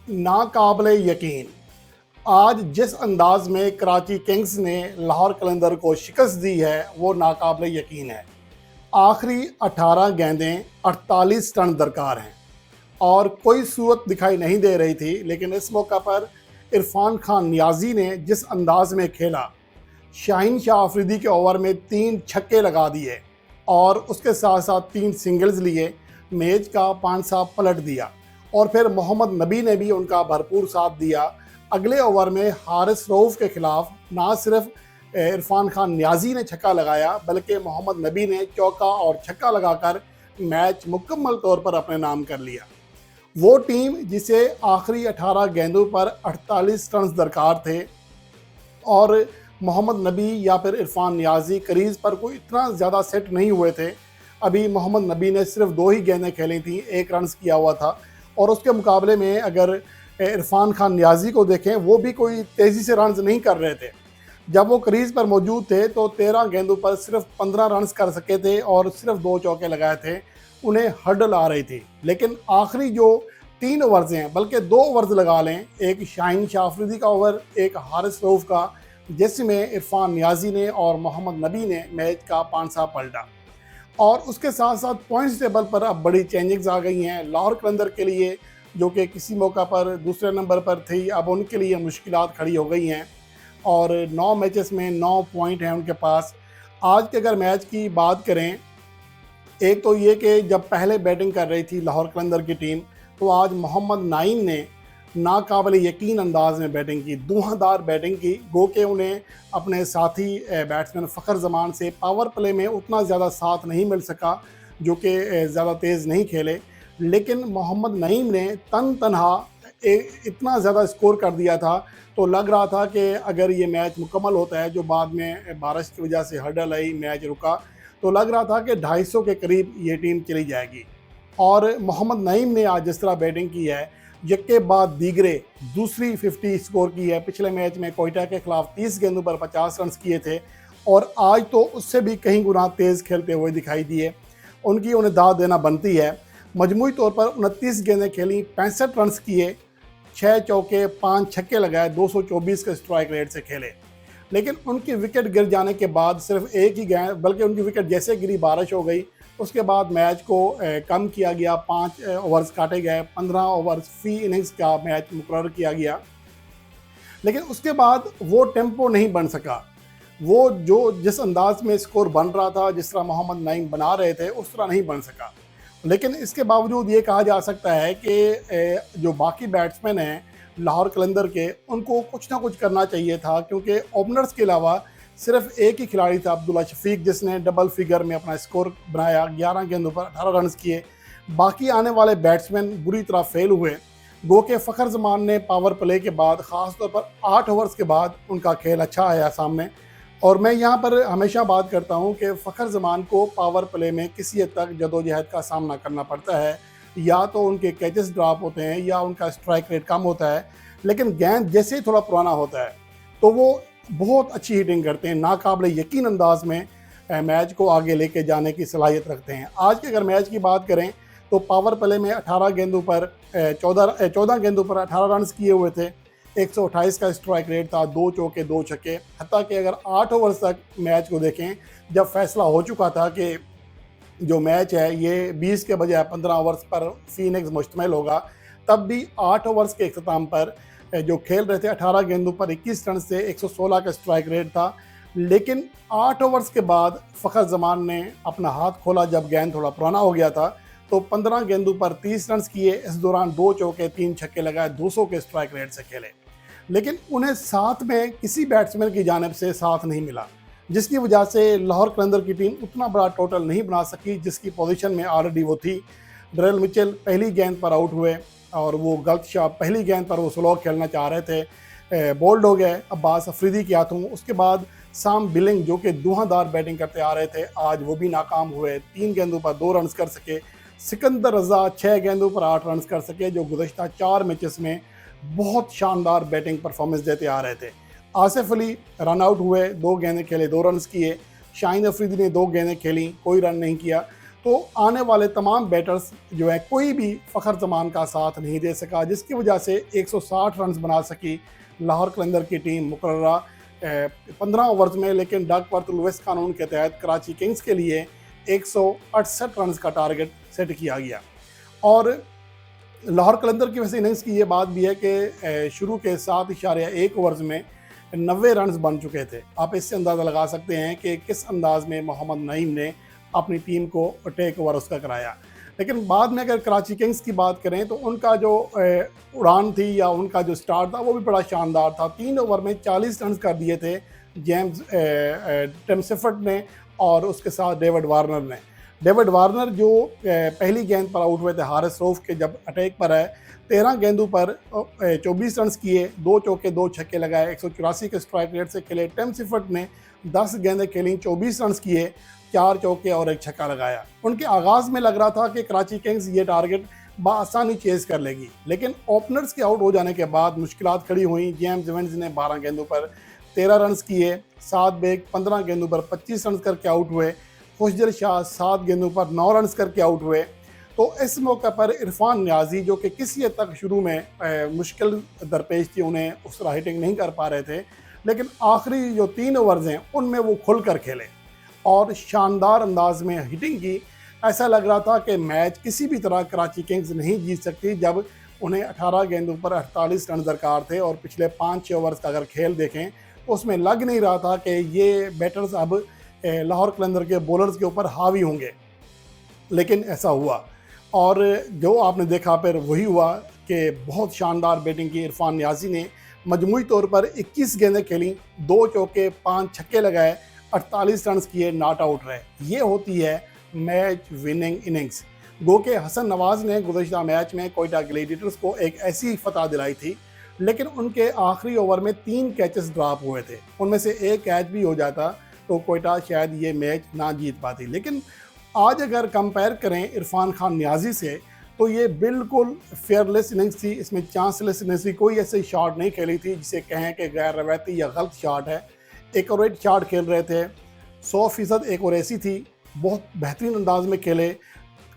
नाकाबिले यकीन। आज जिस अंदाज में कराची किंग्स ने लाहौर कलंदर को शिकस्त दी है वो नाकाबिले यकीन है। आखिरी 18 गेंदें 48 रन दरकार हैं और कोई सूरत दिखाई नहीं दे रही थी, लेकिन इस मौका पर इरफान खान नियाजी ने जिस अंदाज में खेला, शाहीन शाह अफरीदी के ओवर में 3 छक्के लगा दिए और उसके साथ साथ 3 सिंगल्स लिए, मैच का पांसा पलट दिया। और फिर मोहम्मद नबी ने भी उनका भरपूर साथ दिया। अगले ओवर में हारिस रऊफ के खिलाफ ना सिर्फ इरफान खान नियाजी ने छक्का लगाया, बल्कि मोहम्मद नबी ने चौका और छक्का लगाकर मैच मुकम्मल तौर पर अपने नाम कर लिया। वो टीम जिसे आखिरी 18 गेंदों पर 48 रन दरकार थे और मोहम्मद नबी या फिर इरफान नियाजी क्रीज़ पर कोई इतना ज़्यादा सेट नहीं हुए थे। अभी मोहम्मद नबी ने सिर्फ 2 ही गेंदें खेली थी, 1 रन किया हुआ था। और उसके मुकाबले में अगर इरफान खान नियाजी को देखें, वो भी कोई तेज़ी से रन नहीं कर रहे थे। जब वो क्रीज़ पर मौजूद थे तो 13 गेंदों पर सिर्फ 15 रन कर सके थे और सिर्फ 2 चौके लगाए थे। उन्हें हर्डल आ रही थी, लेकिन आखिरी जो 3 ओवर्स हैं, बल्कि 2 ओवर्स लगा लें, एक शाहीन शाह अफरीदी का ओवर, एक हारिस रऊफ का, जिसमें इरफान नियाजी ने और मोहम्मद नबी ने मैच का पांसा पलटा। और उसके साथ साथ पॉइंट्स टेबल पर अब बड़ी चेंजिंग्स आ गई हैं। लाहौर कलंदर के लिए, जो कि किसी मौका पर दूसरे नंबर पर थी, अब उनके लिए मुश्किलात खड़ी हो गई हैं और 9 मैचेस में 9 पॉइंट हैं उनके पास। आज के अगर मैच की बात करें, एक तो ये कि जब पहले बैटिंग कर रही थी लाहौर कलंदर की टीम, तो आज मोहम्मद नाईम ने नाकाबिले यकीन अंदाज में बैटिंग की, धुआंधार बैटिंग की। गो के उन्हें अपने साथी बैट्समैन फ़खर जमान से पावर प्ले में उतना ज़्यादा साथ नहीं मिल सका, जो कि ज़्यादा तेज़ नहीं खेले, लेकिन मोहम्मद नईम ने तन तनहा इतना ज़्यादा स्कोर कर दिया था। तो लग रहा था कि अगर ये मैच मुकम्मल होता है, जो बाद में बारिश की वजह से हर्डल आई, मैच रुका, तो लग रहा था कि 250 के करीब ये टीम चली जाएगी। और मोहम्मद नईम ने आज जिस तरह बैटिंग की है, यक्के बाद दीगरे दूसरी 50 स्कोर की है। पिछले मैच में कोयटा के खिलाफ 30 गेंदों पर 50 रन किए थे और आज तो उससे भी कहीं गुना तेज़ खेलते हुए दिखाई दिए। उन्हें दाद देना बनती है। मजमूई तौर पर 29 गेंदें खेली, 65 रन किए, 6 चौके 5 छक्के लगाए, 224 के स्ट्राइक रेट से खेले। लेकिन उनकी विकेट गिर जाने के बाद सिर्फ एक ही गेंद, बल्कि उनकी विकेट जैसे गिरी बारिश हो गई, उसके बाद मैच को कम किया गया, 5 ओवर्स काटे गए, 15 ओवर्स फी इनिंग्स का मैच मुकर्रर किया गया। लेकिन उसके बाद वो टेम्पो नहीं बन सका। वो जिस अंदाज में स्कोर बन रहा था, जिस तरह मोहम्मद नईम बना रहे थे, उस तरह नहीं बन सका। लेकिन इसके बावजूद ये कहा जा सकता है कि जो बाकी बैट्समैन हैं लाहौर कलंदर के, उनको कुछ ना कुछ करना चाहिए था, क्योंकि ओपनर्स के अलावा सिर्फ एक ही खिलाड़ी था, अब्दुल्ला शफीक, जिसने डबल फिगर में अपना स्कोर बनाया, 11 गेंदों पर 18 रन किए। बाकी आने वाले बैट्समैन बुरी तरह फेल हुए। गो के फ़खर जमान ने पावर प्ले के बाद, ख़ास तौर पर 8 ओवर्स के बाद, उनका खेल अच्छा आया सामने। और मैं यहाँ पर हमेशा बात करता हूँ कि फ़खर जमान को पावर प्ले में किसी हद तक जदोजहद का सामना करना पड़ता है। या तो उनके कैचेस ड्रॉप होते हैं या उनका स्ट्राइक रेट कम होता है, लेकिन गेंद जैसे ही थोड़ा पुराना होता है तो वो बहुत अच्छी हिटिंग करते हैं, नाकाबिले यकीन अंदाज में मैच को आगे लेके जाने की सलाहियत रखते हैं। आज के अगर मैच की बात करें तो पावर प्ले में 18 गेंदों पर 14 गेंदों पर 18 रन किए हुए थे, 128 का स्ट्राइक रेट था, 2 चौके 2 छक्के। हत्ता कि अगर 8 ओवर्स तक मैच को देखें, जब फैसला हो चुका था कि जो मैच है ये 20 के बजाय 15 ओवर्स पर फी इनिंग्स मुश्तमिल होगा, तब भी 8 ओवर्स के अख्ताम पर जो खेल रहे थे 18 गेंदों पर 21 रन से 116 का स्ट्राइक रेट था। लेकिन 8 ओवर्स के बाद फ़खर जमान ने अपना हाथ खोला, जब गेंद थोड़ा पुराना हो गया था, तो 15 गेंदों पर 30 रन किए। इस दौरान 2 चौके 3 छक्के लगाए, 200 के स्ट्राइक रेट से खेले। लेकिन उन्हें साथ में किसी बैट्समैन की जानिब से साथ नहीं मिला, जिसकी वजह से लाहौर कलंदर की टीम उतना बड़ा टोटल नहीं बना सकी जिसकी पोजीशन में ऑलरेडी वो थी। डरेल मिचेल पहली गेंद पर आउट हुए और वो गलत शॉट, पहली गेंद पर वो स्लो खेलना चाह रहे थे, बोल्ड हो गए अब्बास अफरीदी के हाथों। उसके बाद साम बिलिंग, जो कि धुआंधार बैटिंग करते आ रहे थे, आज वो भी नाकाम हुए। 3 गेंदों पर 2 रन कर सके। सिकंदर रजा 6 गेंदों पर 8 रन कर सके, जो गुज़श्ता 4 मैचेस में बहुत शानदार बैटिंग परफॉर्मेंस देते आ रहे थे। आसिफ अली रन आउट हुए, 2 गेंदें खेले, 2 रन किए। शाहीन अफरीदी ने 2 गेंदें खेली, कोई रन नहीं किया। तो आने वाले तमाम बैटर्स जो है कोई भी फ़खर जमान का साथ नहीं दे सका, जिसकी वजह से 160 रन बना सकी लाहौर कलंदर की टीम मुकर्ररा 15 ओवर्स में। लेकिन डकवर्थ लुइस कानून के तहत कराची किंग्स के लिए 168 रन का टारगेट सेट किया गया। और लाहौर कलंदर की वैसे इनिंग्स की ये बात भी है कि शुरू के 7.1 ओवर्स में 90 रन बन चुके थे। आप इससे अंदाज़ा लगा सकते हैं कि किस अंदाज में मोहम्मद नईम ने अपनी टीम को टेक ओवर उसका कराया। लेकिन बाद में अगर कराची किंग्स की बात करें तो उनका जो उड़ान थी या उनका जो स्टार्ट था वो भी बड़ा शानदार था। 3 ओवर में 40 रन कर दिए थे जेम्स टिम सिफर्ट ने और उसके साथ डेविड वार्नर ने। डेविड वार्नर जो पहली गेंद पर आउट हुए थे हारिस रऊफ के जब अटैक पर है, 13 गेंदों पर 24 रन किए, 2 चौके 2 छक्के लगाए, 184 के स्ट्राइक रेट से खेले। टिम सिफर्ट ने 10 गेंदें खेली, 24 रन किए, 4 चौके और 1 छक्का लगाया। उनके आगाज़ में लग रहा था कि कराची किंग्स ये टारगेट बआसानी चेज़ कर लेगी, लेकिन ओपनर्स के आउट हो जाने के बाद मुश्किलात खड़ी हुई। जेम्स इवेंस ने 12 गेंदों पर 13 रन किए, 7 बेग 15 गेंदों पर 25 रन करके आउट हुए। खुशदिल शाह 7 गेंदों पर 9 रन करके आउट हुए। तो इस मौके पर इरफान नियाजी जो कि किसी हद तक शुरू में मुश्किल दरपेश थी, उन्हें उस तरह हिटिंग नहीं कर पा रहे थे, लेकिन आखिरी जो 3 ओवर्स हैं उनमें वो खुल कर खेले और शानदार अंदाज में हिटिंग की। ऐसा लग रहा था कि मैच किसी भी तरह कराची किंग्स नहीं जीत सकती जब उन्हें 18 गेंदों पर 48 रन दरकार थे। और पिछले 5-6 ओवर्स का अगर खेल देखें तो उसमें लग नहीं रहा था कि ये बैटर्स अब लाहौर कलंदर के बॉलर्स के ऊपर हावी होंगे, लेकिन ऐसा हुआ। और जो आपने देखा फिर वही हुआ कि बहुत शानदार बैटिंग की इरफान नियाजी ने। मजमूई तौर पर 21 गेंदें खेली, 2 चौके 5 छक्के लगाए, 48 रन किए, नॉट आउट रहे। ये होती है मैच विनिंग इनिंग्स। गो के हसन नवाज ने गुज़श्ता मैच में कोयटा ग्लैडिएटर्स को एक ऐसी फतह दिलाई थी, लेकिन उनके आखिरी ओवर में 3 कैचेस ड्रॉप हुए थे। उनमें से एक कैच भी हो जाता तो कोयटा शायद ये मैच ना जीत पाती। लेकिन आज अगर कंपेयर करें इरफान खान नियाजी से तो ये बिल्कुल फेयरलेस इनिंग्स थी। इसमें चांसलेस इनिंग्स थी, कोई ऐसे शॉट नहीं खेली थी जिसे कहें कि गैर रवायती या गलत शॉट है। एक्यूरेट शॉट खेल रहे थे, 100% एक्यूरेसी थी, बहुत बेहतरीन अंदाज में खेले,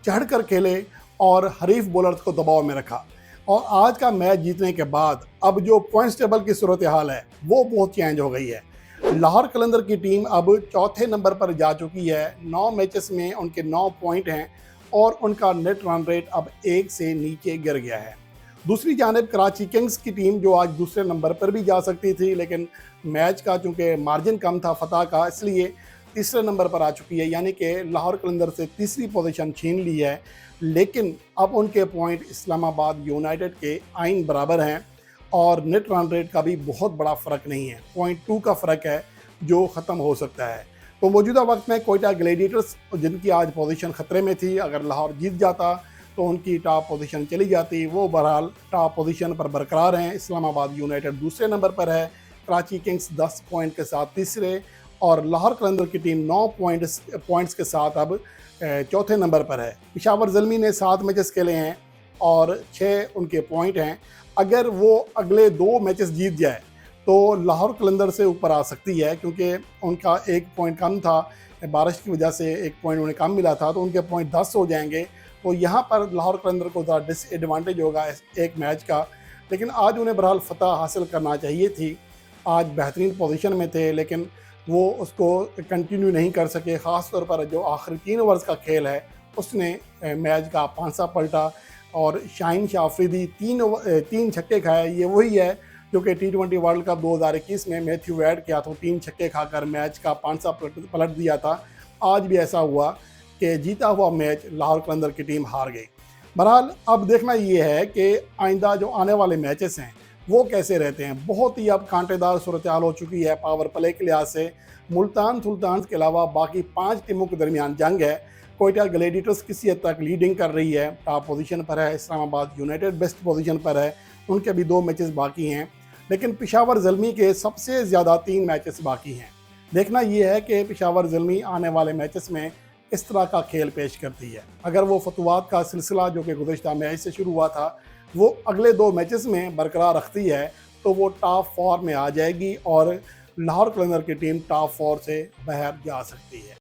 चढ़ कर खेले और हरीफ बॉलर्स को दबाव में रखा। और आज का मैच जीतने के बाद अब जो पॉइंट्स टेबल की सूरत हाल है वो बहुत चेंज हो गई है। लाहौर कलंदर की टीम अब चौथे नंबर पर जा चुकी है। 9 मैचेस में उनके 9 पॉइंट हैं और उनका नेट रन रेट अब 1 से नीचे गिर गया है। दूसरी जानिब कराची किंग्स की टीम जो आज दूसरे नंबर पर भी जा सकती थी, लेकिन मैच का चूँकि मार्जिन कम था फतह का, इसलिए तीसरे नंबर पर आ चुकी है। यानी कि लाहौर कलंदर से तीसरी पोजीशन छीन ली है। लेकिन अब उनके पॉइंट इस्लामाबाद यूनाइटेड के आइन बराबर हैं और नेट रन रेट का भी बहुत बड़ा फ़र्क नहीं है, 0.2 का फ़र्क है जो ख़त्म हो सकता है। तो मौजूदा वक्त में कोयटा ग्लैडिएटर्स जिनकी आज पोजीशन ख़तरे में थी, अगर लाहौर जीत जाता तो उनकी टॉप पोजीशन चली जाती। वो बहरहाल टॉप पोजीशन पर बरकरार हैं। इस्लामाबाद यूनाइटेड दूसरे नंबर पर है, कराची किंग्स 10 पॉइंट के साथ तीसरे और लाहौर कलंदर की टीम 9 पॉइंट्स के साथ अब चौथे नंबर पर है। पेशावर ज़ल्मी ने 7 मैचेस खेले हैं और 6 उनके पॉइंट हैं। अगर वो अगले 2 मैचेस जीत जाए तो लाहौर कलंदर से ऊपर आ सकती है, क्योंकि उनका 1 पॉइंट कम था, बारिश की वजह से 1 पॉइंट उन्हें कम मिला था, तो उनके पॉइंट 10 हो जाएंगे। तो यहाँ पर लाहौर कलंदर को ज़रा डिसएडवांटेज होगा इस एक मैच का। लेकिन आज उन्हें बहरहाल फतह हासिल करना चाहिए थी। आज बेहतरीन पोजीशन में थे, लेकिन वो उसको कंटिन्यू नहीं कर सके। ख़ास तौर पर जो आखिरी 3 ओवर्स का खेल है उसने मैच का पांसा पलटा और शाहीन शाह अफरीदी 3 छक्के खाए। ये वही है जो कि T20 वर्ल्ड कप 2021 में मैथ्यू वेड किया था, 3 छक्के खाकर मैच का पांसा पलट दिया था। आज भी ऐसा हुआ कि जीता हुआ मैच लाहौर कलंदर की टीम हार गई। बहरहाल अब देखना ये है कि आइंदा जो आने वाले मैचेस हैं वो कैसे रहते हैं। बहुत ही अब कांटेदार सूरत हाल हो चुकी है पावर प्ले के लिहाज से। मुल्तान सुल्तान के अलावा बाकी 5 टीमों के दरमियान जंग है। कोयटा ग्लैडिएटर्स किसी हद तक लीडिंग कर रही है, टॉप पोजीशन पर है। इस्लामाबाद यूनाइटेड बेस्ट पोजीशन पर है, उनके भी 2 मैचेस बाकी हैं। लेकिन पेशावर ज़ल्मी के सबसे ज़्यादा 3 मैचेस बाकी हैं। देखना ये है कि पेशावर ज़ल्मी आने वाले मैचेस में इस तरह का खेल पेश करती है। अगर वो फतवात का सिलसिला जो कि गुज़श्ता मैच से शुरू हुआ था वो अगले 2 मैचेस में बरकरार रखती है तो वो टॉप 4 में आ जाएगी और लाहौर कलंदर की टीम टॉप 4 से बाहर जा सकती है।